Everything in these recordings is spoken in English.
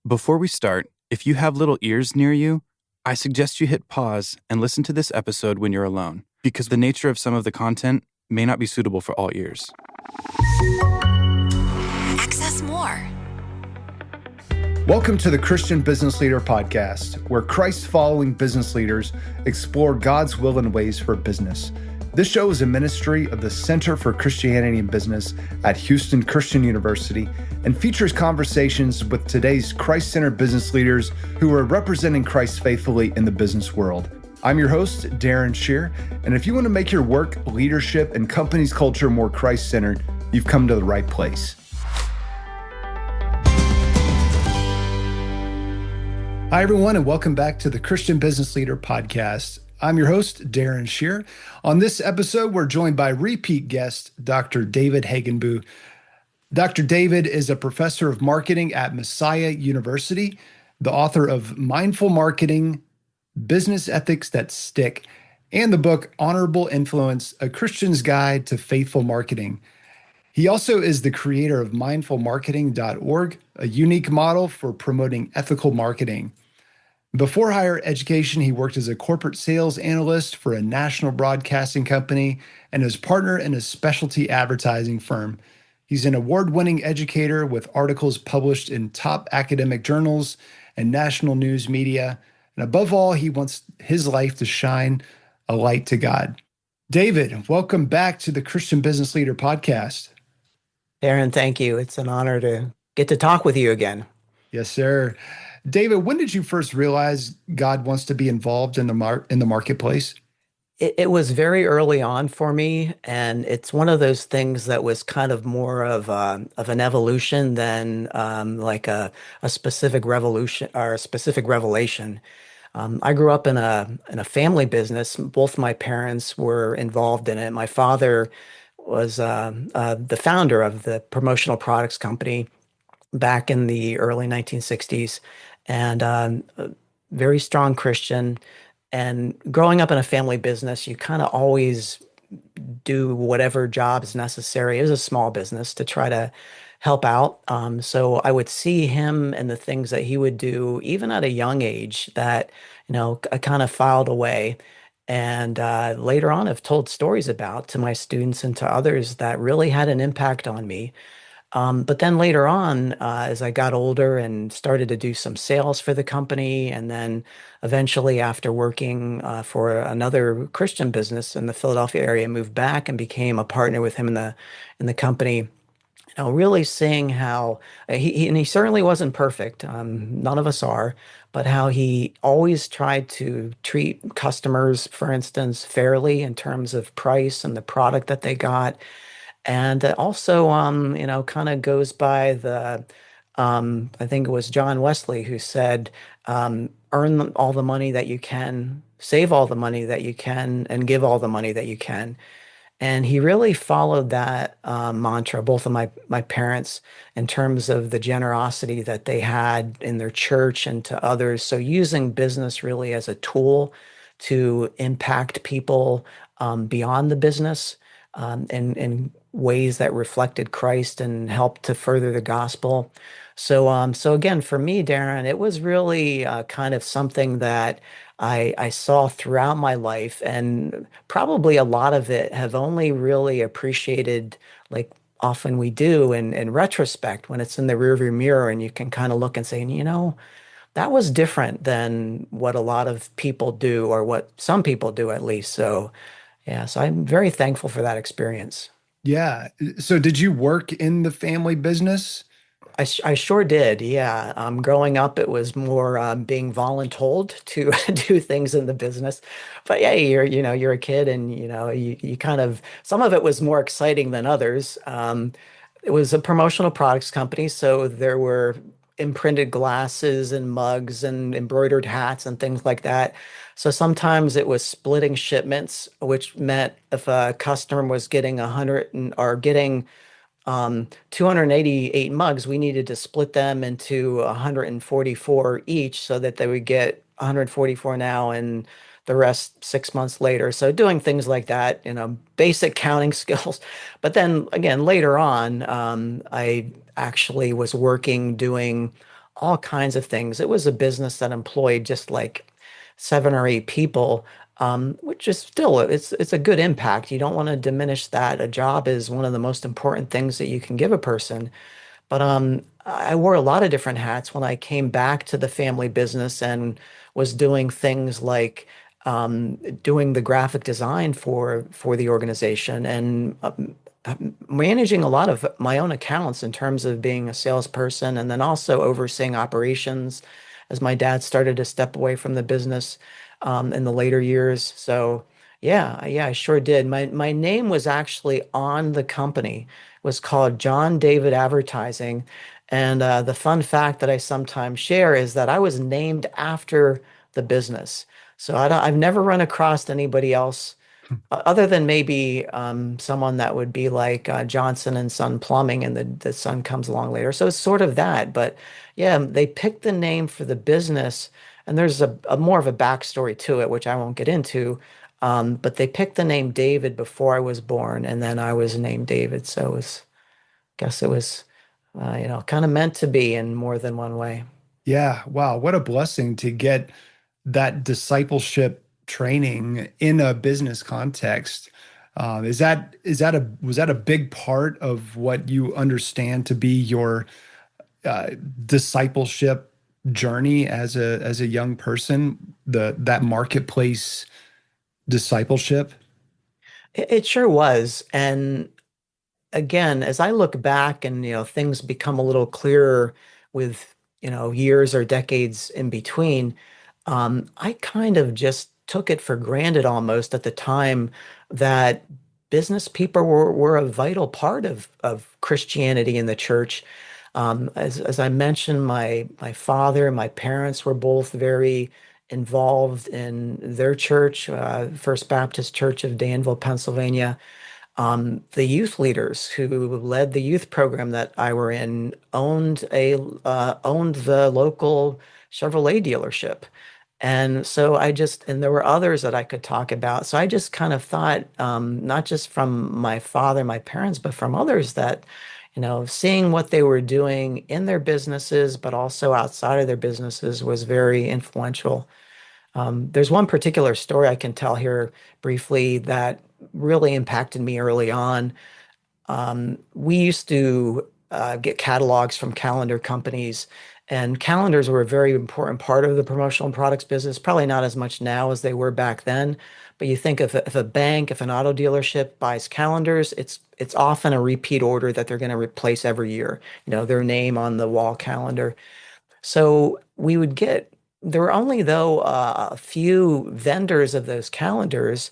Before we start, if you have little ears near you, I suggest you hit pause and listen to this episode when you're alone, because the nature of some of the content may not be suitable for all ears. Access more. Welcome to the Christian Business Leader Podcast, where Christ-following business leaders explore God's will and ways for business. This show is a ministry of the Center for Christianity and Business at Houston Christian University and features conversations with today's Christ-centered business leaders who are representing Christ faithfully in the business world. I'm your host, Darren Shear, and if you want to make your work, leadership, and company's culture more Christ-centered, you've come to the right place. Hi, everyone, and welcome back to the Christian Business Leader Podcast. I'm your host, Darren Shear. On this episode, we're joined by repeat guest, Dr. David Hagenbuch. Dr. David is a professor of marketing at Messiah University, the author of Mindful Marketing, Business Ethics That Stick, and the book Honorable Influence, A Christian's Guide to Faithful Marketing. He also is the creator of mindfulmarketing.org, a unique model for promoting ethical marketing. Before higher education, he worked as a corporate sales analyst for a national broadcasting company and as partner in a specialty advertising firm. He's an award-winning educator with articles published in top academic journals and national news media. And above all, he wants his life to shine a light to God. David, welcome back to the Christian Business Leader Podcast. Darren, thank you. It's an honor to get to talk with you again. Yes, sir. David, when did you first realize God wants to be involved in the marketplace? It was very early on for me, and it's one of those things that was kind of more of an evolution than like a specific revolution or a specific revelation. I grew up in a family business. Both my parents were involved in it. My father was the founder of the promotional products company back in the early 1960s, and a very strong Christian. And growing up in a family business, you kind of always do whatever job is necessary. It was a small business to try to help out. So I would see him and the things that he would do, even at a young age, that, I kind of filed away. And later on, I've told stories about to my students and to others that really had an impact on me. But then later on, as I got older and started to do some sales for the company, and then eventually after working for another Christian business in the Philadelphia area, moved back and became a partner with him in the company. Really seeing how he certainly wasn't perfect. None of us are, but how he always tried to treat customers, for instance, fairly in terms of price and the product that they got. And also, kind of goes by I think it was John Wesley who said, earn all the money that you can, save all the money that you can, and give all the money that you can. And he really followed that mantra, both of my parents, in terms of the generosity that they had in their church and to others. So using business really as a tool to impact people beyond the business, in ways that reflected Christ and helped to further the gospel. So again, for me, Darren, it was really kind of something that I saw throughout my life, and probably a lot of it have only really appreciated, like often we do in retrospect, when it's in the rearview mirror and you can kind of look and say, that was different than what a lot of people do, or what some people do at least. So yeah, so I'm very thankful for that experience. Yeah. So did you work in the family business? I sure did. Yeah. Growing up, it was more being voluntold to do things in the business. But yeah, you're a kid, and you kind of, some of it was more exciting than others. It was a promotional products company, so there were imprinted glasses and mugs and embroidered hats and things like that. So sometimes it was splitting shipments, which meant if a customer was getting 288 mugs, we needed to split them into 144 each so that they would get 144 now and the rest 6 months later. So doing things like that, basic counting skills. But then again, later on, I actually was working doing all kinds of things. It was a business that employed just like 7 or 8 people, which is still it's a good impact. You don't want to diminish that. A job is one of the most important things that you can give a person. But I wore a lot of different hats when I came back to the family business and was doing things like doing the graphic design for the organization and managing a lot of my own accounts in terms of being a salesperson and then also overseeing operations as my dad started to step away from the business in the later years. So yeah, I sure did. My name was actually on the company, was called John David Advertising. And the fun fact that I sometimes share is that I was named after the business. So I've never run across anybody else other than maybe someone that would be like Johnson and Son Plumbing, and the son comes along later. So it's sort of that. But yeah, they picked the name for the business, and there's a more of a backstory to it, which I won't get into. But they picked the name David before I was born, and then I was named David. So guess it was, kind of meant to be in more than one way. Yeah. Wow. What a blessing to get that discipleship training in a business context. Is that a was that a big part of what you understand to be your uh, discipleship journey as a young person? That marketplace discipleship. It sure was. And again, as I look back and things become a little clearer with years or decades in between, I kind of just took it for granted almost at the time that business people were a vital part of Christianity in the church. As I mentioned, my father and my parents were both very involved in their church, First Baptist Church of Danville, Pennsylvania. The youth leaders who led the youth program that I were in owned the local Chevrolet dealership. And so and there were others that I could talk about. So I just kind of thought, not just from my father, my parents, but from others that, seeing what they were doing in their businesses, but also outside of their businesses was very influential. There's one particular story I can tell here briefly that really impacted me early on. We used to get catalogs from calendar companies, and calendars were a very important part of the promotional products business. Probably not as much now as they were back then. But you think if a bank, if an auto dealership buys calendars, it's often a repeat order that they're going to replace every year. Their name on the wall calendar. So there were only though a few vendors of those calendars,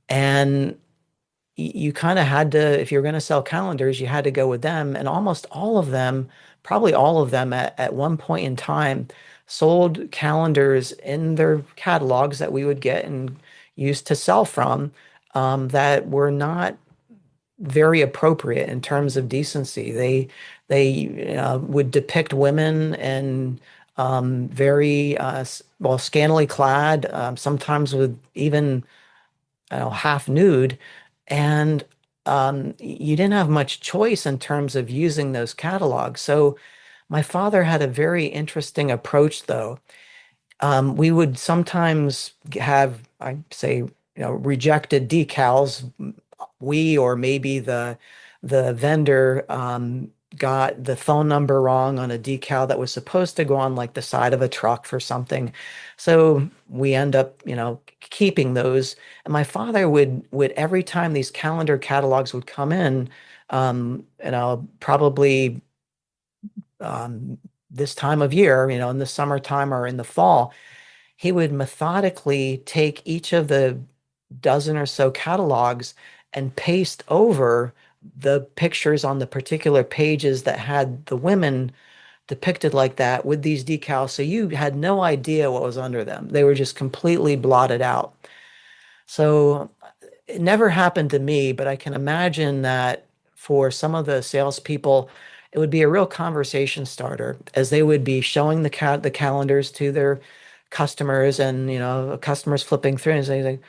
and you kind of had to, if you're going to sell calendars, you had to go with them. And almost all of them, probably all of them at one point in time, sold calendars in their catalogs that we would get and use to sell from, that were not very appropriate in terms of decency. They would depict women and very well scantily clad, sometimes with even half nude, and you didn't have much choice in terms of using those catalogs. So my father had a very interesting approach, though. We would sometimes have, I'd say, rejected decals. We or maybe the vendor got the phone number wrong on a decal that was supposed to go on like the side of a truck for something. So we end up, keeping those. And my father would every time these calendar catalogs would come in, probably this time of year, in the summertime or in the fall, he would methodically take each of the dozen or so catalogs and paste over the pictures on the particular pages that had the women depicted like that with these decals. So you had no idea what was under them. They were just completely blotted out. So it never happened to me, but I can imagine that for some of the salespeople, it would be a real conversation starter as they would be showing the calendars to their customers, and customers flipping through and saying,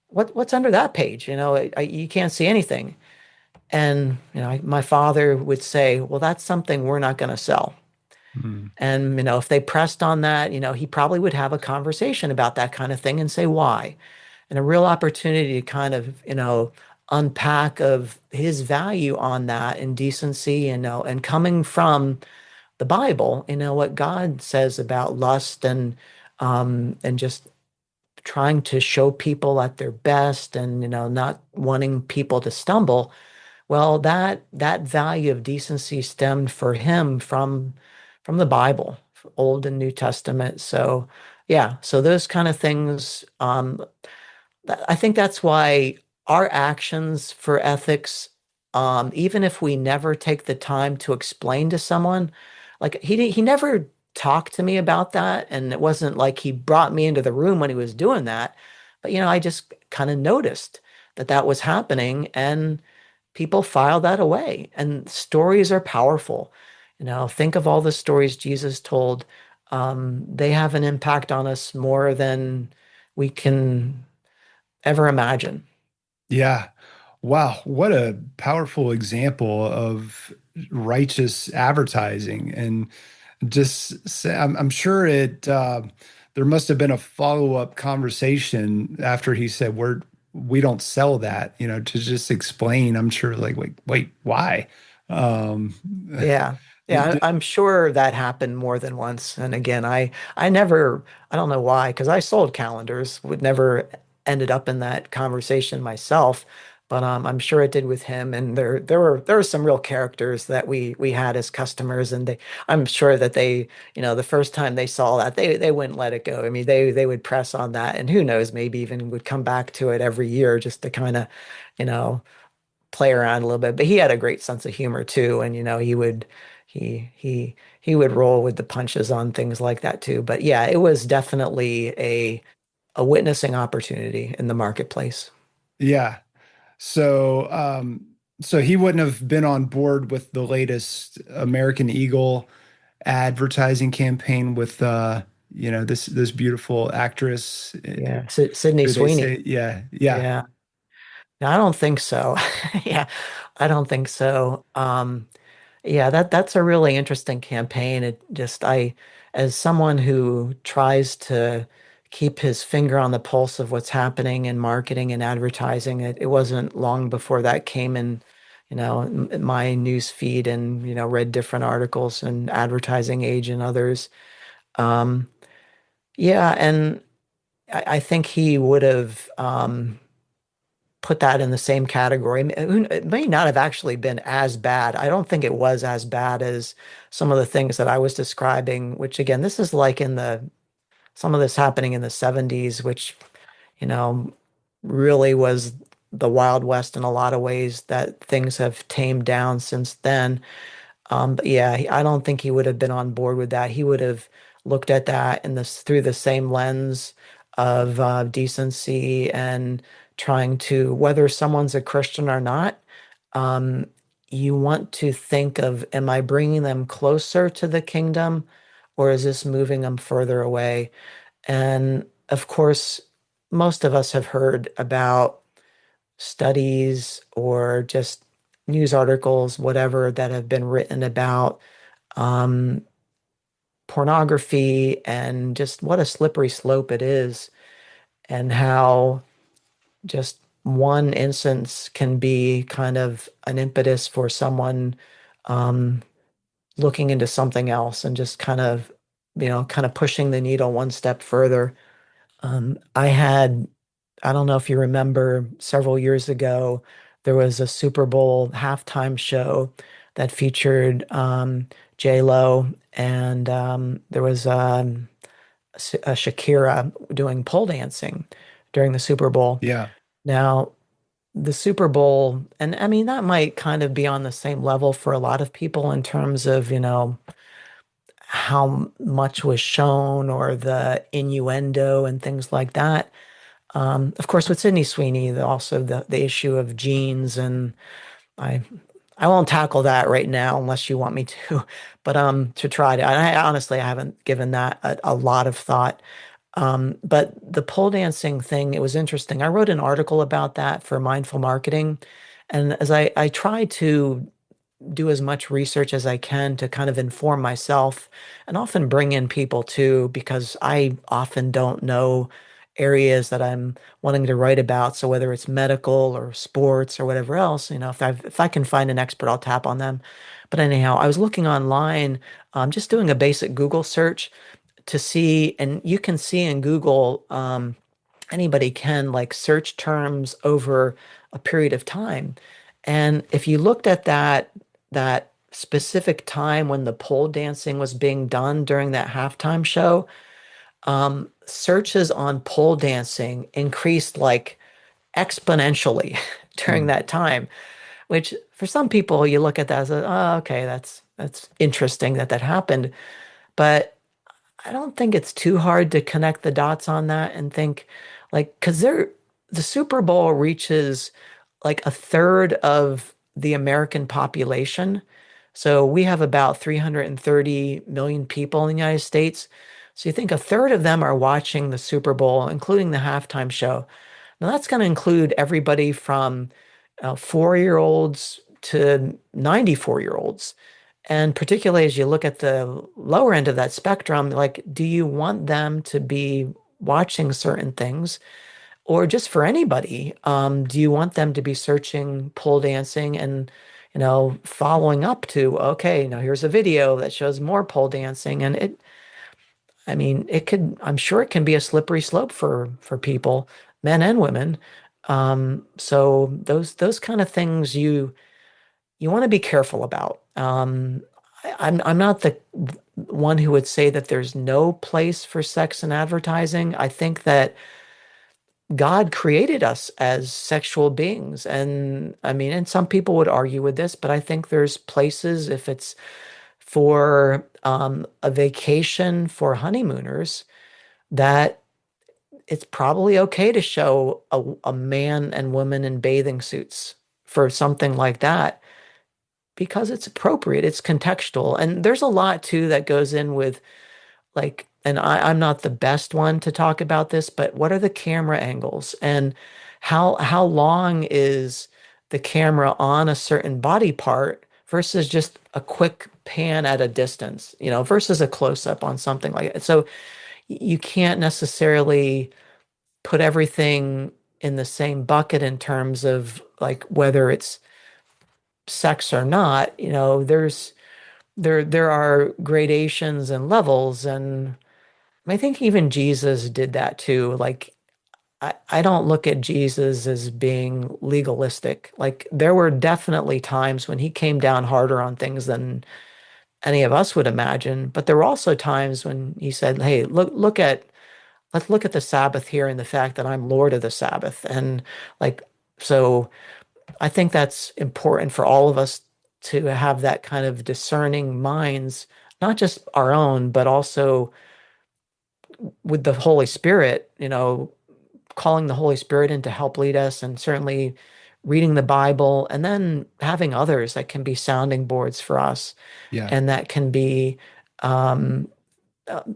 what's under that page? You can't see anything. And my father would say, well, that's something we're not going to sell. Mm. And, if they pressed on that, he probably would have a conversation about that kind of thing and say why. And a real opportunity to kind of, unpack of his value on that and decency, and coming from the Bible, what God says about lust and just trying to show people at their best and, not wanting people to stumble. Well, that value of decency stemmed for him from the Bible, Old and New Testament. So yeah, so those kind of things. I think that's why our actions for ethics, even if we never take the time to explain to someone, like he never talked to me about that, and it wasn't like he brought me into the room when he was doing that, but I just kind of noticed that that was happening, and people file that away. And stories are powerful. Think of all the stories Jesus told. They have an impact on us more than we can ever imagine. Yeah. Wow. What a powerful example of righteous advertising. And just say, I'm sure there must have been a follow-up conversation after he said, we don't sell that, to just explain. I'm sure like, wait, why? Um, Yeah. Yeah, I'm sure that happened more than once. And again, I never, I don't know why, because I sold calendars, would never ended up in that conversation myself, but I'm sure it did with him. And there were some real characters that we had as customers, and I'm sure that they, the first time they saw that, they wouldn't let it go. I mean, they would press on that, and who knows, maybe even would come back to it every year just to kind of, you know, play around a little bit. But he had a great sense of humor too, and he would roll with the punches on things like that too. But yeah, it was definitely a witnessing opportunity in the marketplace. yeah. So, so he wouldn't have been on board with the latest American Eagle advertising campaign with this beautiful actress. Yeah, Sydney Do they Sweeney. say yeah, yeah, Yeah, no, I don't think so. Yeah, I don't think so. Yeah, that's a really interesting campaign. It just as someone who tries to keep his finger on the pulse of what's happening in marketing and advertising, it wasn't long before that came in, in my news feed and, read different articles and Advertising Age and others. Um, yeah, and I think he would have put that in the same category. It may not have actually been as bad. I don't think it was as bad as some of the things that I was describing, which again, this is like some of this happening in the 70s, which, you know, really was the Wild West in a lot of ways that things have tamed down since then. But yeah, I don't think he would have been on board with that. He would have looked at that in this through the same lens of decency and trying to, whether someone's a Christian or not, um, you want to think of, am I bringing them closer to the kingdom, or is this moving them further away? And of course, most of us have heard about studies or just news articles, whatever, that have been written about um, pornography and just what a slippery slope it is, and how just one instance can be kind of an impetus for someone um, looking into something else and just kind of pushing the needle one step further. I don't know if you remember several years ago, there was a Super Bowl halftime show that featured J-Lo, and there was a Shakira doing pole dancing during the Super Bowl. yeah, Now, the Super Bowl, and I mean, that might kind of be on the same level for a lot of people in terms of, how much was shown or the innuendo and things like that. Of course, with Sydney Sweeney, also the issue of genes, and I I won't tackle that right now unless you want me to, but to try to. And I honestly, I haven't given that a lot of thought. But the pole dancing thing, it was interesting. I wrote an article about that for Mindful Marketing, and as I try to do as much research as I can to kind of inform myself and often bring in people too, because I often don't know areas that I'm wanting to write about. So whether it's medical or sports or whatever else, if I can find an expert, I'll tap on them. But anyhow, I was looking online, just doing a basic Google search to see, and you can see in Google, anybody can like search terms over a period of time. And if you looked at that specific time when the pole dancing was being done during that halftime show, searches on pole dancing increased like exponentially during Mm. that time, which for some people you look at that as oh, okay, that's interesting that that happened. But I don't think it's too hard to connect the dots on that and think like, because the Super Bowl reaches like a third of the American population. So we have about 330 million people in the United States. So you think a third of them are watching the Super Bowl, including the halftime show. Now that's going to include everybody from 4-year-olds to 94-year-olds. And particularly as you look at the lower end of that spectrum, like, do you want them to be watching certain things? Or just for anybody, do you want them to be searching pole dancing and, following up to, okay, now here's a video that shows more pole dancing. And I mean, I'm sure it can be a slippery slope for people, men and women. So those kind of things you want to be careful about. I'm not the one who would say that there's no place for sex in advertising. I think that God created us as sexual beings. And I mean, and some people would argue with this, but I think there's places, if it's for a vacation for honeymooners, that it's probably okay to show a man and woman in bathing suits for something like that because it's appropriate, it's contextual. And there's a lot too that goes in with like, and I'm not the best one to talk about this, but what are the camera angles and how long is the camera on a certain body part versus just a quick pan at a distance, versus a close up on something like it. So you can't necessarily put everything in the same bucket in terms of like whether it's sex or not, there are gradations and levels, and I think even Jesus did that too. Like I don't look at Jesus as being legalistic. Like there were definitely times when he came down harder on things than any of us would imagine, but there were also times when he said, "Hey, let's look at the Sabbath here and the fact that I'm Lord of the Sabbath." And like so I think that's important for all of us to have that kind of discerning minds, not just our own, but also with the Holy Spirit, calling the Holy Spirit in to help lead us, and certainly reading the Bible, and then having others that can be sounding boards for us, Yeah. and that can be um,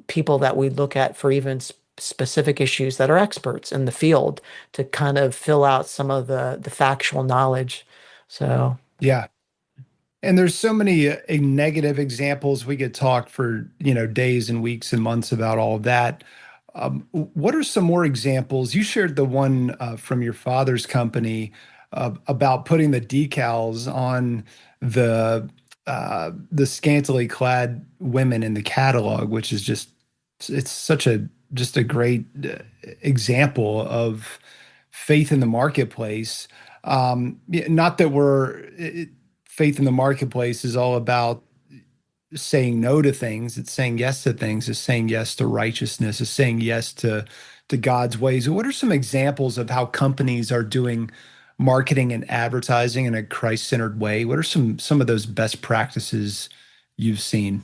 people that we look at for even specific issues that are experts in the field to kind of fill out some of the factual knowledge. So. Yeah. And there's so many negative examples. We could talk for, days and weeks and months about all of that. What are some more examples? You shared the one from your father's company about putting the decals on the scantily clad women in the catalog, which is it's such just a great example of faith in the marketplace. Not that faith in the marketplace is all about saying no to things. It's saying yes to things. It's saying yes to righteousness. It's saying yes to God's ways. What are some examples of how companies are doing marketing and advertising in a Christ-centered way? What are some of those best practices you've seen?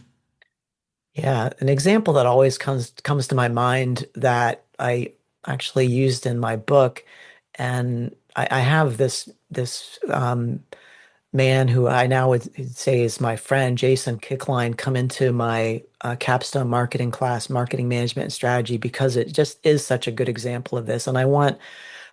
Yeah, an example that always comes to my mind that I actually used in my book, and I have this man who I now would say is my friend, Jason Kickline, come into my capstone marketing class, marketing management and strategy, because it just is such a good example of this. And I want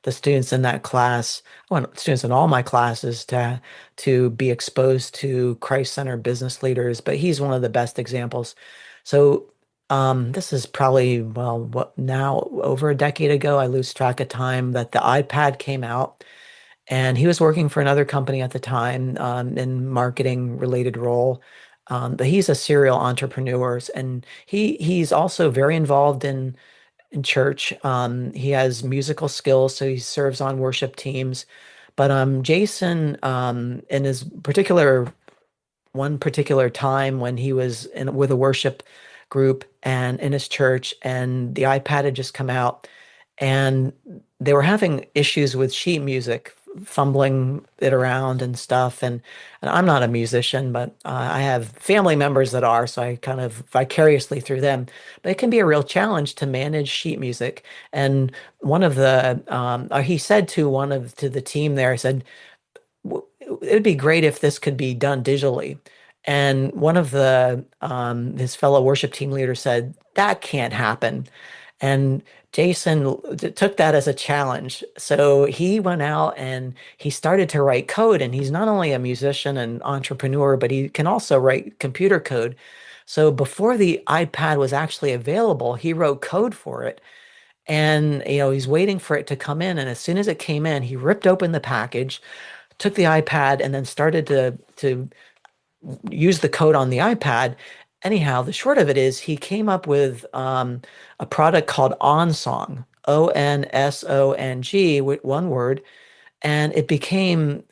the students in that class, I want students in all my classes to be exposed to Christ-centered business leaders, but he's one of the best examples. So this is probably, well, what now, over a decade ago, I lose track of time, that the iPad came out, and he was working for another company at the time, in marketing related role. But he's a serial entrepreneur, and he's also very involved in church. He has musical skills, so he serves on worship teams. But Jason, in his particular one particular time when he was in with a worship group and in his church, and the iPad had just come out, and they were having issues with sheet music, fumbling it around and stuff. And I'm not a musician, but I have family members that are, so I kind of vicariously through them. But it can be a real challenge to manage sheet music. And one of the he said to to the team there, I said, it would be great if this could be done digitally. And one of the his fellow worship team leaders said, that can't happen. And Jason took that as a challenge. So he went out and he started to write code. And he's not only a musician and entrepreneur, but he can also write computer code. So before the iPad was actually available, he wrote code for it. And he's waiting for it to come in. And as soon as it came in, he ripped open the package, took the iPad, and then started to use the code on the iPad. Anyhow, the short of it is he came up with a product called OnSong, ONSONG, with one word, and it became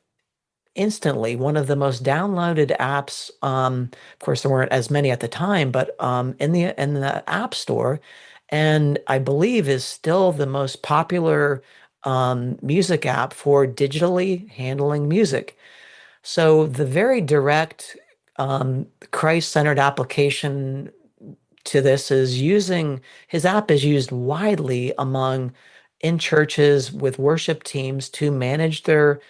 instantly one of the most downloaded apps. Of course, there weren't as many at the time, but in the App Store, and I believe is still the most popular music app for digitally handling music. So the very direct Christ-centered application to this is using his app is used widely among in churches with worship teams to manage their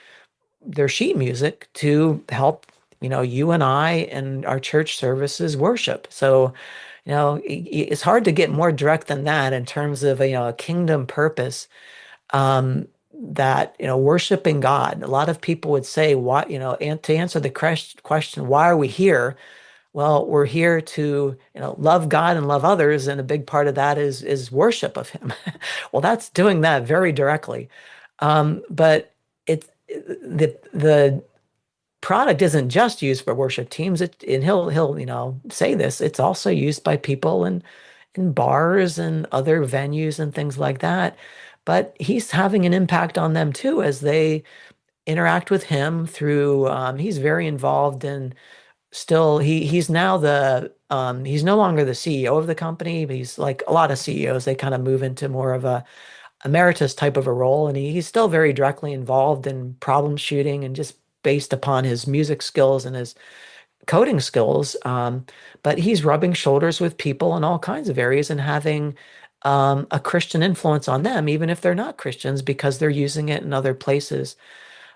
sheet music to help you and I and our church services worship. So it's hard to get more direct than that in terms of a kingdom purpose, that worshiping God. A lot of people would say, why, and to answer the question, why are we here? Well, we're here to love God and love others, and a big part of that is worship of Him. Well, that's doing that very directly, but the product isn't just used for worship teams. And he'll say this. It's also used by people in bars and other venues and things like that. But he's having an impact on them too as they interact with him through. He's very involved in. Still, he's now he's no longer the CEO of the company, but he's like a lot of CEOs. They kind of move into more of a emeritus type of a role, and he's still very directly involved in problem shooting and just based upon his music skills and his coding skills. But he's rubbing shoulders with people in all kinds of areas and having a Christian influence on them, even if they're not Christians, because they're using it in other places.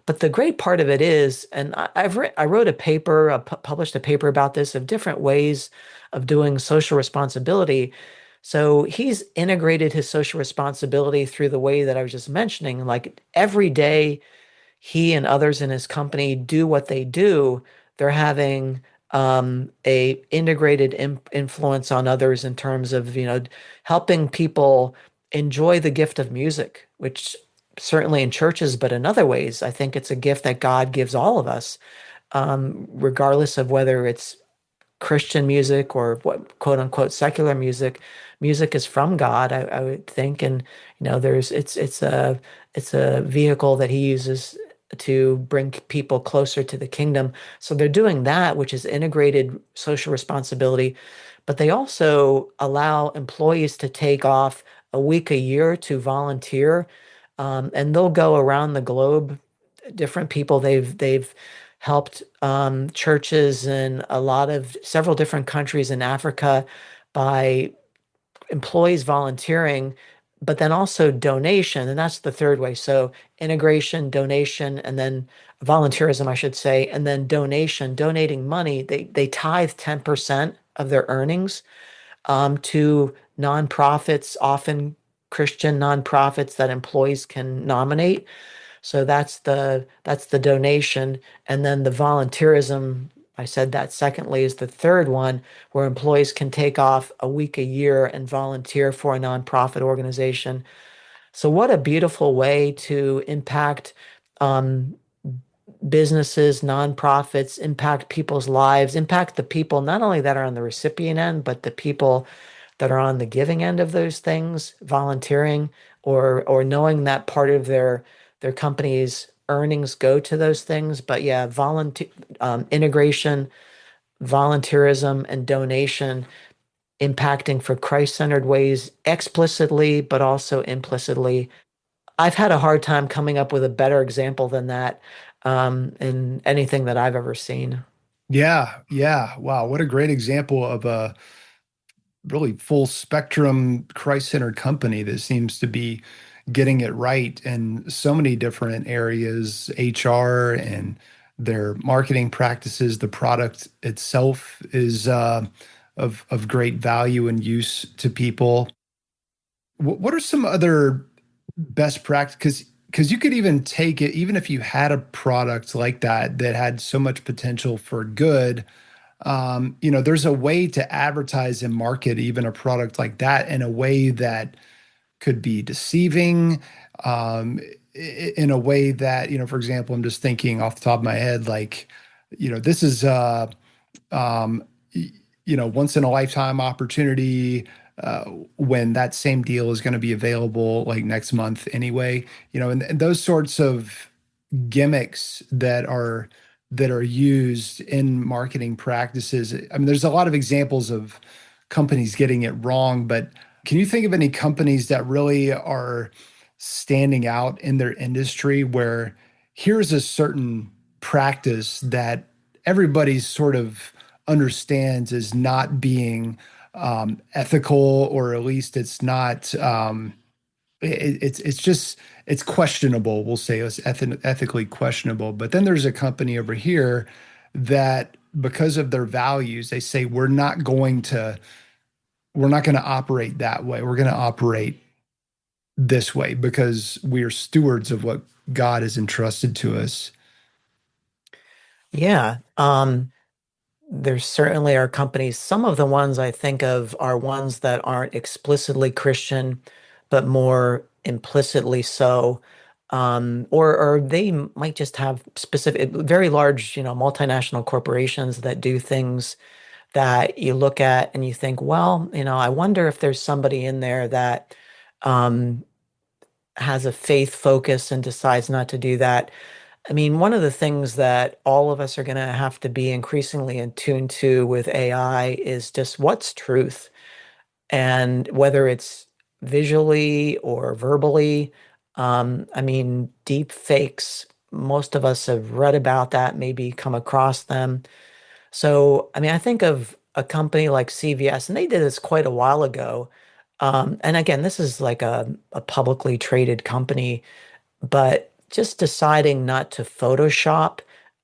But the great part of it is, and I wrote a paper, published a paper about this, of different ways of doing social responsibility. So he's integrated his social responsibility through the way that I was just mentioning. Like every day, he and others in his company do what they do. They're having a integrated influence on others in terms of helping people enjoy the gift of music, which certainly in churches, but in other ways, I think it's a gift that God gives all of us, regardless of whether it's Christian music or what quote unquote secular music. Music is from God, I would think, and there's it's a vehicle that He uses to bring people closer to the kingdom. So they're doing that, which is integrated social responsibility, but they also allow employees to take off a week a year to volunteer, and they'll go around the globe. Different people they've helped churches in several different countries in Africa by employees volunteering, but then also donation. And that's the third way. So integration, donation, and then volunteerism, I should say, and then donation, donating money. They tithe 10% of their earnings to nonprofits, often Christian nonprofits that employees can nominate. So that's the donation. And then the volunteerism, I said that secondly, is the third one, where employees can take off a week a year and volunteer for a nonprofit organization. So what a beautiful way to impact um, businesses, nonprofits, impact people's lives, impact the people not only that are on the recipient end, but the people that are on the giving end of those things, volunteering or knowing that part of their company's earnings go to those things. But yeah, volunteer integration, volunteerism, and donation impacting for Christ-centered ways explicitly, but also implicitly. I've had a hard time coming up with a better example than that in anything that I've ever seen. Yeah, yeah. Wow, what a great example of a really full spectrum Christ-centered company that seems to be getting it right in so many different areas, HR and their marketing practices. The product itself is of great value and use to people. What are some other best practice? Because you could even take it, even if you had a product like that that had so much potential for good, there's a way to advertise and market even a product like that in a way that could be deceiving, in a way that, for example, I'm just thinking off the top of my head, like, this is um, once in a lifetime opportunity, when that same deal is going to be available like next month anyway, and those sorts of gimmicks that are used in marketing practices. I mean, there's a lot of examples of companies getting it wrong, but can you think of any companies that really are standing out in their industry where here's a certain practice that everybody sort of understands as not being ethical, or at least it's not it's just it's questionable. We'll say it's ethically questionable. But then there's a company over here that, because of their values, they say we're not going to operate that way. We're going to operate this way because we are stewards of what God has entrusted to us. Yeah. There certainly are companies. Some of the ones I think of are ones that aren't explicitly Christian, but more implicitly so. Or they might just have specific, very large, multinational corporations that do things that you look at and you think, well, I wonder if there's somebody in there that um, has a faith focus and decides not to do that. I mean, one of the things that all of us are going to have to be increasingly in tune to with AI is just what's truth, and whether it's visually or verbally. I mean, deep fakes, most of us have read about that, maybe come across them. So, I mean, I think of a company like CVS, and they did this quite a while ago. And again, this is like a publicly traded company, but just deciding not to Photoshop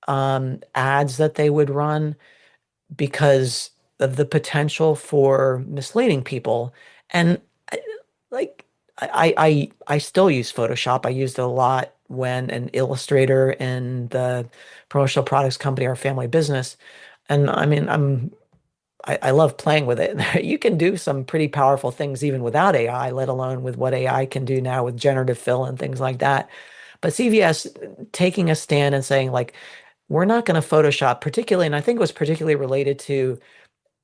ads that they would run because of the potential for misleading people. And I- like I still use Photoshop. I used it a lot when an illustrator in the promotional products company, our family business. And I mean, I love playing with it. You can do some pretty powerful things even without AI, let alone with what AI can do now with generative fill and things like that. But CVS taking a stand and saying, like, we're not going to Photoshop, particularly, and I think it was particularly related to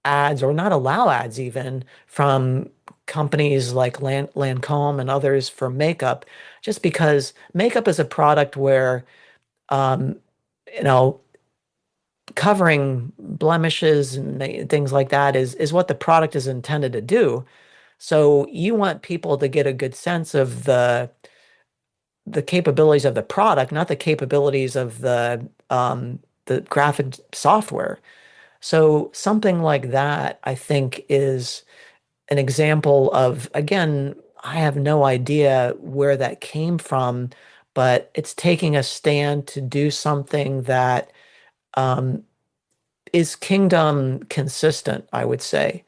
ads or not allow ads even from companies like Lancome and others for makeup, just because makeup is a product where, um, you know, covering blemishes and things like that is what the product is intended to do. So you want people to get a good sense of the capabilities of the product, not the capabilities of the graphic software. So something like that, I think, is an example of, again, I have no idea where that came from, but it's taking a stand to do something that um, is kingdom consistent, I would say.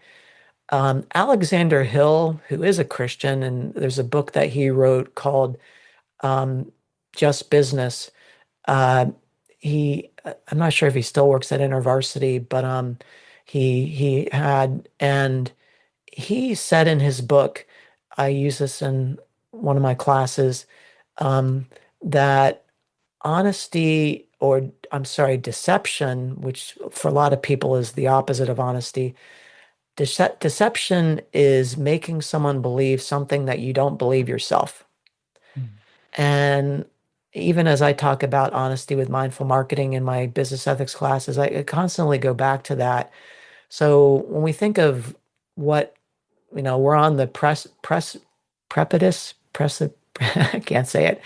Alexander Hill, who is a Christian, and there's a book that he wrote called um, Just Business. Uh, I'm not sure if he still works at InterVarsity, but he had, and he said in his book, I use this in one of my classes, um, that honesty, or I'm sorry, deception, which for a lot of people is the opposite of honesty. Deception is making someone believe something that you don't believe yourself. Mm. And even as I talk about honesty with mindful marketing in my business ethics classes, I constantly go back to that. So when we think of what, we're on the precipice, I can't say it.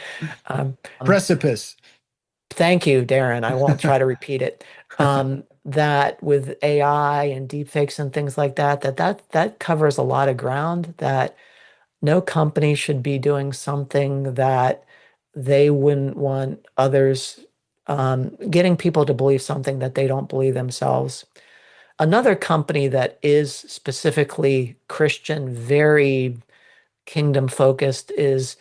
Um, Precipice. Thank you, Darren. I won't try to repeat it. That with AI and deepfakes and things like that, that covers a lot of ground, that no company should be doing something that they wouldn't want others, getting people to believe something that they don't believe themselves. Another company that is specifically Christian, very kingdom focused, is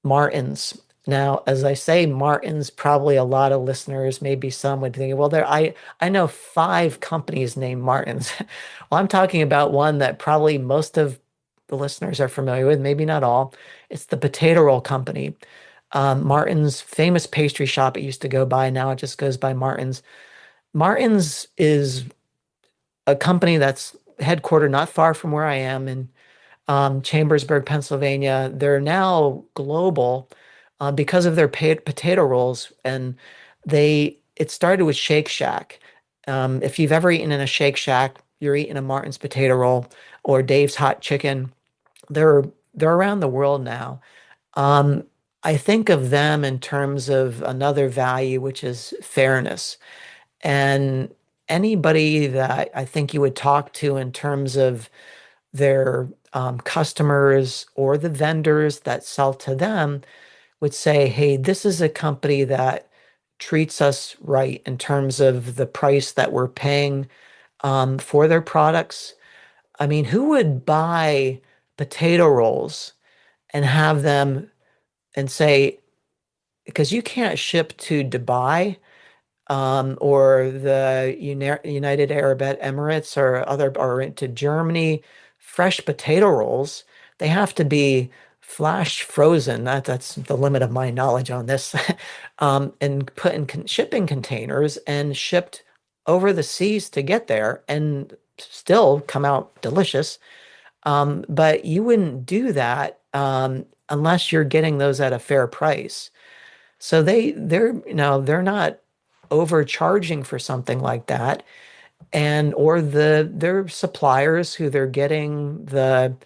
Martins. Now, as I say, Martins, probably a lot of listeners, maybe some would think, well, I know five companies named Martins. Well, I'm talking about one that probably most of the listeners are familiar with, maybe not all. It's the Potato Roll Company. Martin's famous pastry shop it used to go by. Now it just goes by Martin's. Martin's is a company that's headquartered not far from where I am in Chambersburg, Pennsylvania. They're now global because of their potato rolls, and it started with Shake Shack. If you've ever eaten in a Shake Shack, you're eating a Martin's potato roll or Dave's Hot Chicken. They're they're around the world now. Um, I think of them in terms of another value, which is fairness. And anybody that I think you would talk to in terms of their customers or the vendors that sell to them would say, hey, this is a company that treats us right in terms of the price that we're paying for their products. I mean, who would buy potato rolls and have them and say, because you can't ship to Dubai or the United Arab Emirates or other, or into Germany, fresh potato rolls, they have to be flash frozen. That's the limit of my knowledge on this, and put in shipping containers and shipped over the seas to get there and still come out delicious. But you wouldn't do that unless you're getting those at a fair price. So they're not overcharging for something like that. And or their suppliers who they're getting the,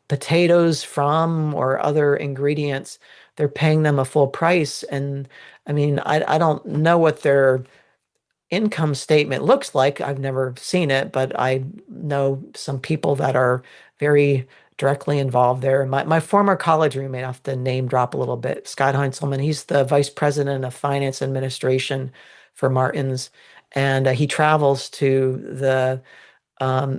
potatoes from or other ingredients, they're paying them a full price. And I mean, I don't know what their income statement looks like. I've never seen it, but I know some people that are very directly involved there. My former college roommate, I have to name drop a little bit, Scott Heinzelman, he's the vice president of finance administration for Martin's, and he travels to the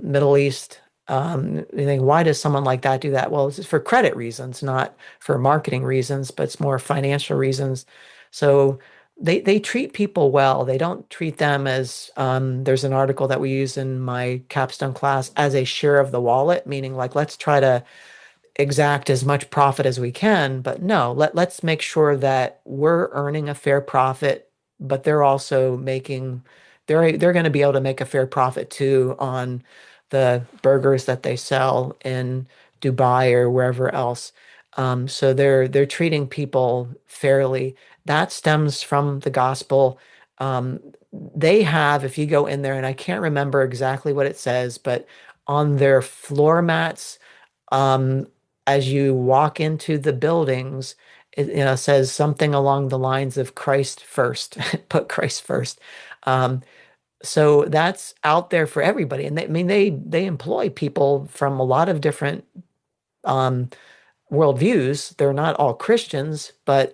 Middle East. You think, why does someone like that do that? Well, it's for credit reasons, not for marketing reasons, but it's more financial reasons. So they treat people well. They don't treat them as there's an article that we use in my capstone class as a share of the wallet, meaning like let's try to exact as much profit as we can, but no, let's make sure that we're earning a fair profit, but they're also making they're going to be able to make a fair profit too on the burgers that they sell in Dubai or wherever else. So they're treating people fairly. That stems from the gospel. Um, they have, if you go in there, and I can't remember exactly what it says, but on their floor mats, um, as you walk into the buildings, it says something along the lines of Christ first, put Christ first. Um, so that's out there for everybody. And I mean, they employ people from a lot of different um, worldviews. They're not all Christians, but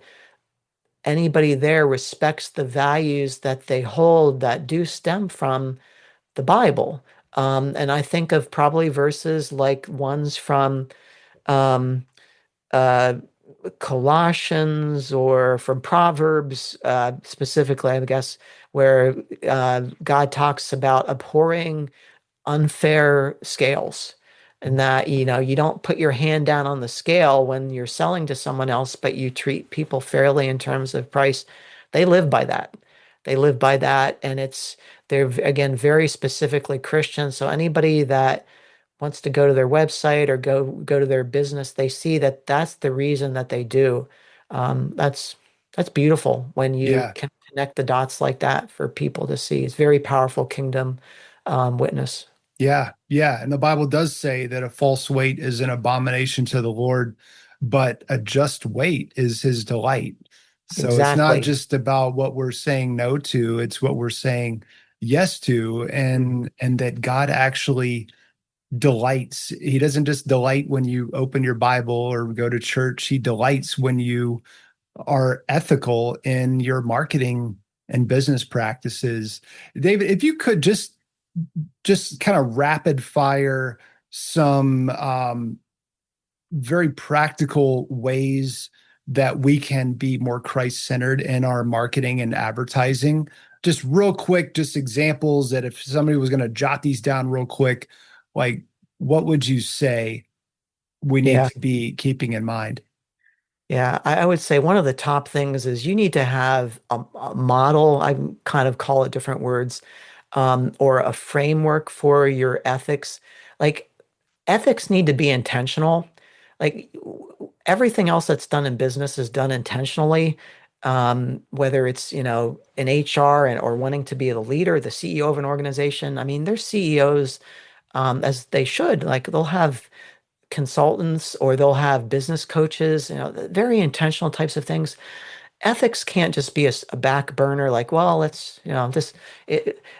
anybody there respects the values that they hold that do stem from the Bible. And I think of probably verses like ones from um, uh, Colossians or from Proverbs, specifically, I guess, where God talks about abhorring unfair scales. And that, you don't put your hand down on the scale when you're selling to someone else, but you treat people fairly in terms of price. They live by that. They live by that. And they're again very specifically Christian. So anybody that wants to go to their website or go to their business, they see that that's the reason that they do. That's beautiful when you Yeah. can connect the dots like that for people to see. It's very powerful kingdom witness. Yeah, yeah. And the Bible does say that a false weight is an abomination to the Lord, but a just weight is his delight. So it's not Exactly. just about what we're saying no to, it's what we're saying yes to, and that God actually delights. He doesn't just delight when you open your Bible or go to church. He delights when you are ethical in your marketing and business practices. David, if you could just kind of rapid fire some very practical ways that we can be more Christ centered in our marketing and advertising. Just real quick, just examples that if somebody was going to jot these down real quick, like what would you say we need Yeah. to be keeping in mind? Yeah. I would say one of the top things is you need to have a model. I kind of call it different words, or a framework for your ethics. Like ethics need to be intentional. Like everything else that's done in business is done intentionally. Whether it's, in HR or wanting to be the leader, the CEO of an organization. I mean, there's CEOs, as they should, like they'll have consultants or they'll have business coaches, very intentional types of things. Ethics can't just be a back burner, like, well, let's,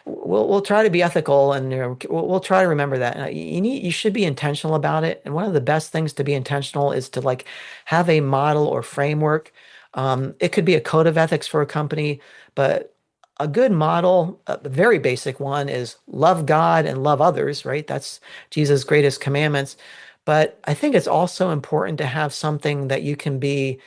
we'll try to be ethical and we'll try to remember that. You should be intentional about it. And one of the best things to be intentional is to like have a model or framework. It could be a code of ethics for a company, but a good model, a very basic one is love God and love others, right? That's Jesus' greatest commandments. But I think it's also important to have something that you can be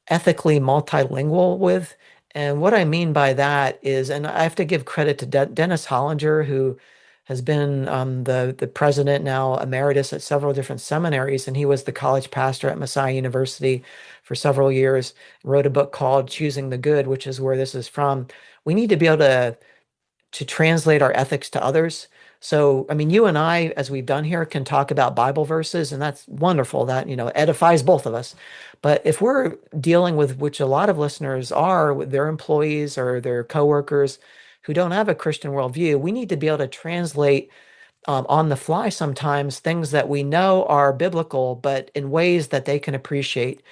ethically multilingual with. And what I mean by that is, and I have to give credit to Dennis Hollinger, who has been the president now emeritus at several different seminaries, and he was the college pastor at Messiah University for several years. Wrote a book called Choosing the Good, which is where this is from. We need to be able to translate our ethics to others. So, I mean, you and I, as we've done here, can talk about Bible verses, and that's wonderful. That, edifies both of us. But if we're dealing with, which a lot of listeners are, with their employees or their coworkers who don't have a Christian worldview, we need to be able to translate on the fly sometimes things that we know are biblical, but in ways that they can appreciate.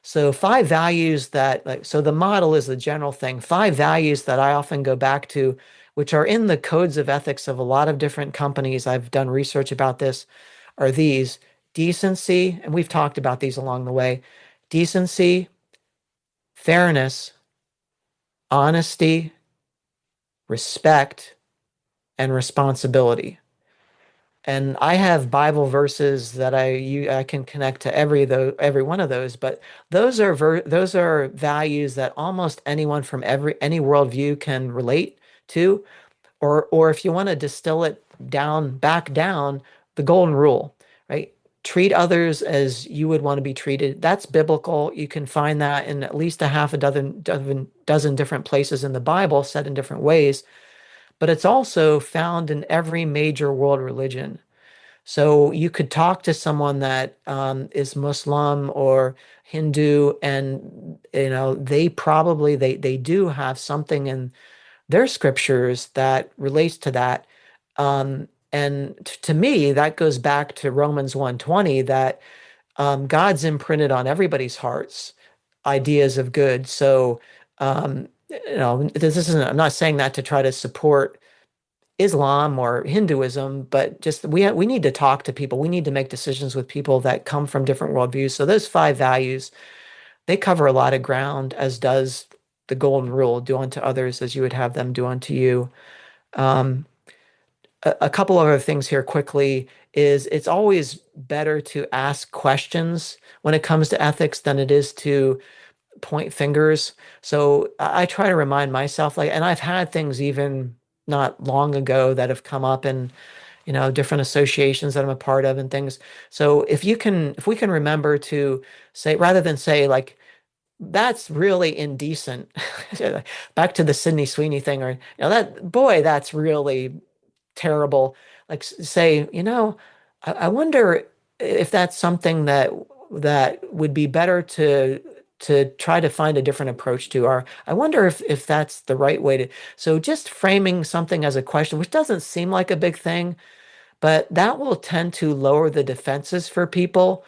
So five values that like so the model is the general thing. Five values that I often go back to, which are in the codes of ethics of a lot of different companies. I've done research about this, are these: decency, and we've talked about these along the way. Decency, fairness, honesty, respect, and responsibility. And I have Bible verses that I can connect to every one of those, but those are values that almost anyone from any worldview can relate to, or if you want to distill it back down, the golden rule, right? Treat others as you would want to be treated. That's biblical. You can find that in at least a half a dozen different places in the Bible, said in different ways, but it's also found in every major world religion. So you could talk to someone that is Muslim or Hindu, and they do have something in their scriptures that relates to that. And to me, that goes back to Romans 1:20 that God's imprinted on everybody's hearts ideas of good. So this isn't. I'm not saying that to try to support Islam or Hinduism, but just we need to talk to people. We need to make decisions with people that come from different worldviews. So those five values, they cover a lot of ground, as does the golden rule: do unto others as you would have them do unto you. Um, a couple other things here quickly is it's always better to ask questions when it comes to ethics than it is to point fingers. So I try to remind myself, like, and I've had things even not long ago that have come up in, different associations that I'm a part of and things. So if we can remember to say, rather than say like, that's really indecent, back to the Sydney Sweeney thing, or, that's really terrible. Like say, I wonder if that's something that would be better to try to find a different approach to, or I wonder if that's the right way to. So just framing something as a question, which doesn't seem like a big thing, but that will tend to lower the defenses for people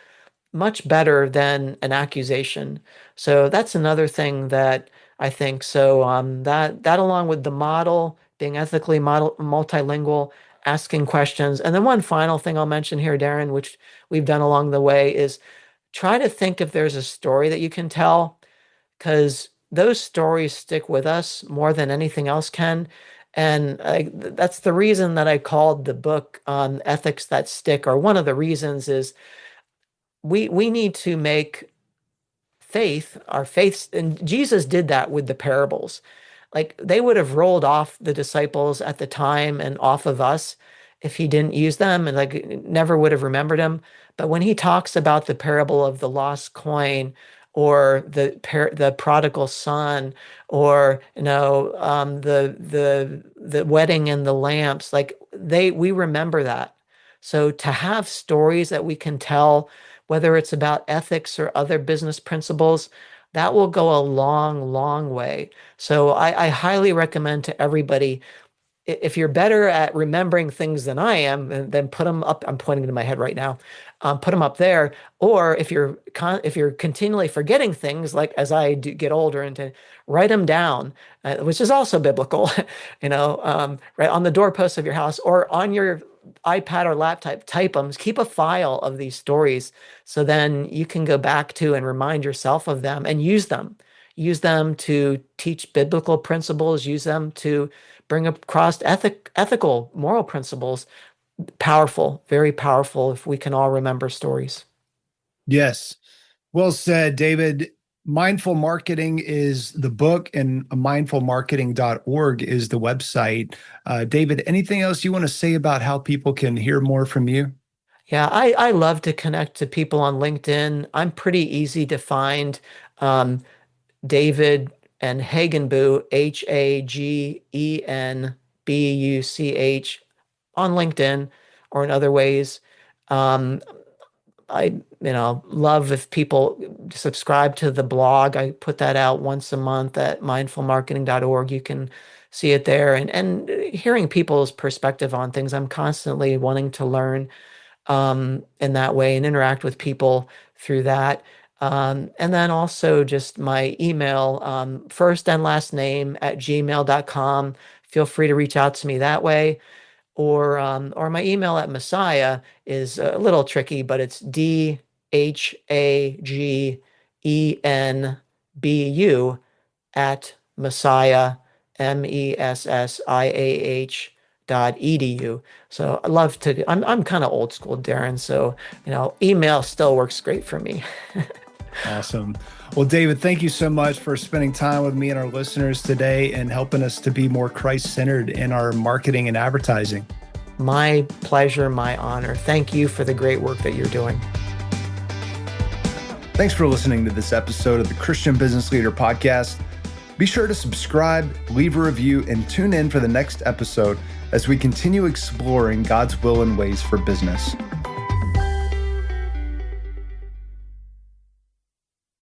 much better than an accusation. So that's another thing that I think. So that along with the model, being ethically multilingual, asking questions, and then one final thing I'll mention here, Darren, which we've done along the way, is try to think if there's a story that you can tell, because those stories stick with us more than anything else can. And that's the reason that I called the book Ethics That Stick, or one of the reasons is we need to make our faith, and Jesus did that with the parables. Like they would have rolled off the disciples at the time and off of us if he didn't use them, and like never would have remembered him. But when he talks about the parable of the lost coin, or the prodigal son, or the wedding and the lamps, like we remember that. So to have stories that we can tell, whether it's about ethics or other business principles, that will go a long, long way. So I highly recommend to everybody, if you're better at remembering things than I am, then put them up. I'm pointing to my head right now. Put them up there. Or if you're continually forgetting things, like as I get older, and to write them down, which is also biblical, right on the doorpost of your house or on your iPad or laptop, type them. Keep a file of these stories, so then you can go back to and remind yourself of them and use them. Use them to teach biblical principles. Use them to bring across ethical, moral principles. Powerful, very powerful if we can all remember stories. Yes. Well said, David. Mindful Marketing is the book, and mindfulmarketing.org is the website. David, anything else you want to say about how people can hear more from you? Yeah, I love to connect to people on LinkedIn. I'm pretty easy to find. David and Hagenbuch, Hagenbuch, on LinkedIn or in other ways. Um, I love if people subscribe to the blog. I put that out once a month at mindfulmarketing.org. You can see it there, and hearing people's perspective on things. I'm constantly wanting to learn in that way and interact with people through that. And then also just my email, first and last name @gmail.com. Feel free to reach out to me that way. Or my email at Messiah is a little tricky, but it's DHAGENBU at Messiah, MESSIAH.edu. So I love to, I'm kind of old school, Darren. So, email still works great for me. Awesome. Well, David, thank you so much for spending time with me and our listeners today and helping us to be more Christ-centered in our marketing and advertising. My pleasure, my honor. Thank you for the great work that you're doing. Thanks for listening to this episode of the Christian Business Leader Podcast. Be sure to subscribe, leave a review, and tune in for the next episode as we continue exploring God's will and ways for business.